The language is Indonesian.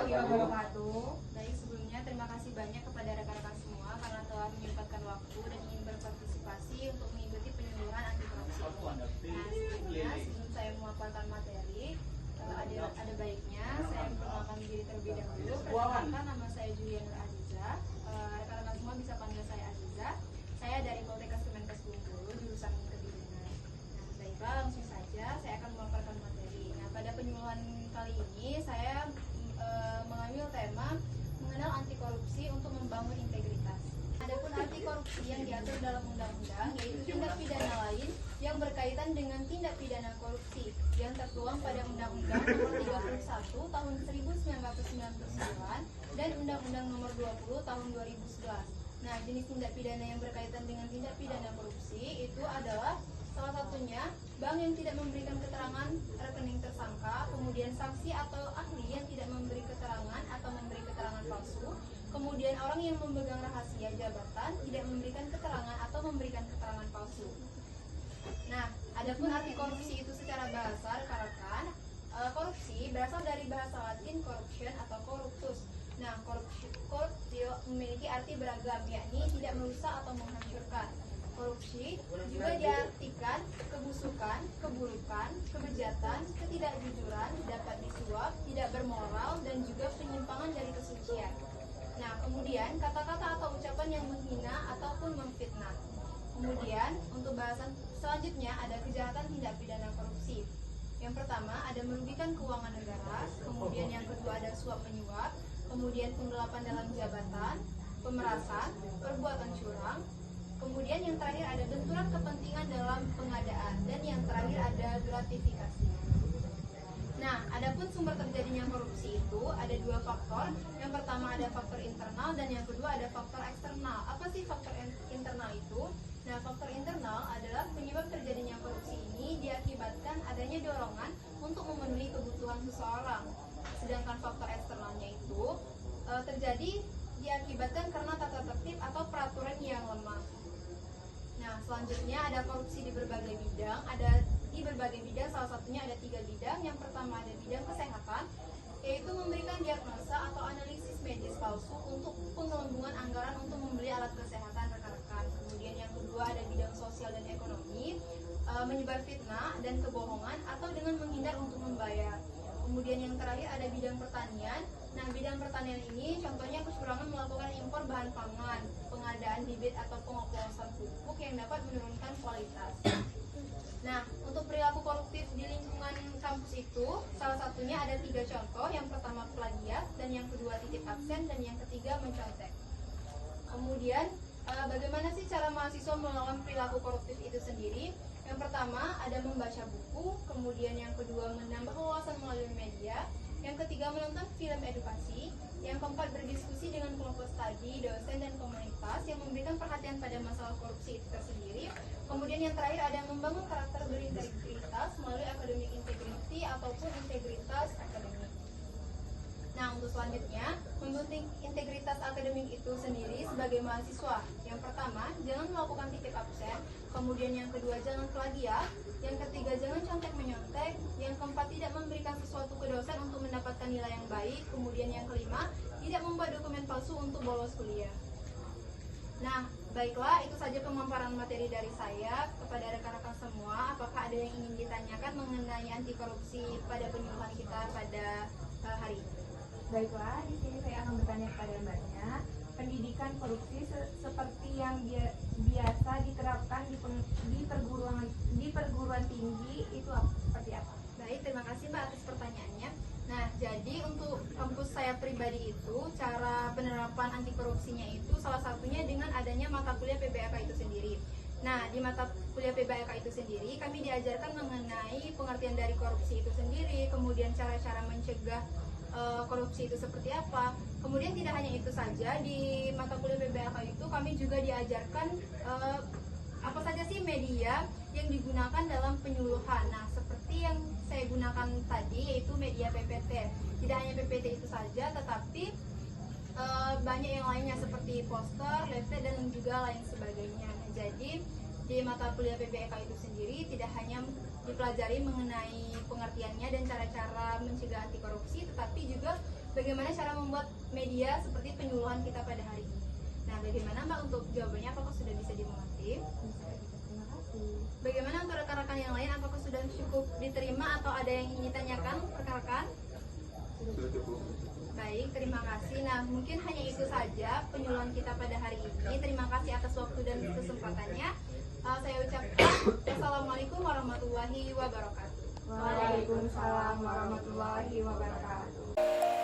warahmatullahi wabarakatuh. Baik, sebelumnya terima kasih banyak kepada rekan-rekan semua karena telah menyempatkan waktu dan ingin berpartisipasi untuk mengikuti penyuluhan anti korupsi. Nah, sebelumnya sebelum saya memaparkan materi, ada baiknya saya memperkenalkan diri terlebih dahulu. Perkenalkan, nama saya Julian Nur Aziza. Rekan-rekan semua bisa panggil saya Aziza. Saya dari Poltekkes Kemenkes Bengkulu, jurusan kebidanan. Nah, baiklah, langsung saja saya akan memaparkan materi. Nah, pada penyuluhan kali ini saya mengambil tema mengenal anti korupsi untuk membangun integritas. Adapun anti korupsi yang diatur dalam undang-undang yaitu tindak pidana lain yang berkaitan dengan tindak pidana korupsi yang tertuang pada Undang-Undang Nomor 31 Tahun 1999 dan Undang-Undang Nomor 20 Tahun 2011. Nah, jenis tindak pidana yang berkaitan dengan tindak pidana korupsi itu adalah salah satunya bank yang tidak memberikan keterangan rekening tersangka, kemudian saksi atau ahli yang tidak memberi keterangan atau memberi keterangan palsu, kemudian orang yang memegang rahasia jabatan tidak memberikan keterangan atau memberikan keterangan palsu. Nah, adapun arti korupsi itu secara bahasa rekan-rekan, korupsi berasal dari bahasa Latin corruption atau corruptus. Nah, korupsi memiliki arti beragam, yakni tidak merusak atau menghancurkan. Korupsi juga diartikan kebusukan, keburukan, kebejatan, ketidakjujuran, dapat disuap, tidak bermoral, dan juga penyimpangan dari kesucian. Nah, kemudian kata-kata atau ucapan yang menghina ataupun memfitnah. Kemudian untuk bahasan selanjutnya ada kejahatan tindak pidana korupsi. Yang pertama ada merugikan keuangan negara, kemudian yang kedua ada suap menyuap, kemudian penggelapan dalam jabatan, pemerasan, perbuatan curang, kemudian yang terakhir ada benturan kepentingan dalam pengadaan, dan yang terakhir ada gratifikasi. Nah, adapun sumber terjadinya korupsi itu ada dua faktor. Yang pertama ada faktor internal dan yang kedua ada faktor eksternal. Apa sih faktor internal itu? Nah, faktor internal adalah penyebab terjadinya korupsi ini diakibatkan adanya dorongan untuk memenuhi kebutuhan seseorang. Sedangkan faktor eksternalnya itu terjadi diakibatkan karena tata tertib atau peraturan yang lemah. Nah, selanjutnya ada korupsi di berbagai bidang. Ada di berbagai bidang, salah satunya ada 3 bidang. Yang pertama ada bidang kesehatan, yaitu memberikan diagnosa atau analisis medis palsu untuk penggelembungan anggaran untuk membeli alat kesehatan rekan-rekan. Kemudian yang kedua ada bidang sosial dan ekonomi, menyebar fitnah dan kebohongan atau dengan menghindar untuk membayar. Kemudian yang terakhir ada bidang pertanian. Nah, bidang pertanian ini contohnya kecurangan melakukan impor bahan pangan, pengadaan bibit atau pengoplosan pupuk yang dapat menurunkan kualitas. Nah, untuk perilaku koruptif di lingkungan kampus itu salah satunya ada 3 contoh. Yang pertama plagiat, dan yang kedua titip absen, dan yang ketiga mencontek. Kemudian bagaimana sih cara mahasiswa melawan perilaku koruptif itu sendiri? Yang pertama ada membaca buku, kemudian yang kedua menambah wawasan melalui media, yang ketiga menonton film edukasi, yang keempat berdiskusi dengan kelompok studi, dosen, dan komunitas yang memberikan perhatian pada masalah korupsi itu tersendiri. Kemudian yang terakhir ada membangun karakter berintegritas melalui akademik integrity ataupun integritas akademik. Nah, untuk selanjutnya, membentuk integritas akademik itu sendiri sebagai mahasiswa. Yang pertama, jangan melakukan titip absen. Kemudian yang kedua, jangan plagiat. Yang ketiga, jangan contek-menyontek. Yang keempat, tidak memberikan sesuatu ke dosen untuk mendapatkan nilai yang baik. Kemudian yang kelima, tidak membuat dokumen palsu untuk bolos kuliah. Nah, baiklah, itu saja pemaparan materi dari saya kepada rekan-rekan semua. Apakah ada yang ingin ditanyakan mengenai anti korupsi pada penyuluhan kita pada hari ini? Baiklah, di sini saya akan bertanya kepada Mbaknya. Pendidikan korupsi seperti yang biasa diterapkan di perguruan tinggi itu seperti apa? Baik, terima kasih Mbak atas pertanyaannya. Nah, jadi untuk kampus saya pribadi itu, cara penerapan anti korupsinya itu salah satunya dengan adanya mata kuliah PBAK itu sendiri. Nah, di mata kuliah PBAK itu sendiri, kami diajarkan mengenai pengertian dari korupsi itu sendiri, kemudian cara-cara mencegah korupsi itu seperti apa. Kemudian tidak hanya itu saja, di mata kuliah PBAK itu kami juga diajarkan apa saja sih media yang digunakan dalam penyuluhan. Nah, seperti yang saya gunakan tadi yaitu media PPT. Tidak hanya PPT itu saja, tetapi banyak yang lainnya seperti poster, leaflet, dan juga lain sebagainya. Nah, jadi di mata kuliah PBAK itu sendiri tidak hanya dipelajari mengenai pengertiannya dan cara-cara mencegah anti korupsi, tetapi juga bagaimana cara membuat media seperti penyuluhan kita pada hari ini. Nah, bagaimana Mbak untuk jawabannya? Apakah sudah bisa dimengerti? Terima kasih. Bagaimana untuk rekan-rekan yang lain? Apakah sudah cukup diterima atau ada yang ingin ditanyakan rekan-rekan? Sudah cukup. Baik, terima kasih. Nah, mungkin hanya itu saja penyuluhan kita pada hari ini. Terima kasih atas waktu dan kesempatannya. Saya ucapkan Assalamualaikum warahmatullahi wabarakatuh. Waalaikumsalam warahmatullahi wabarakatuh.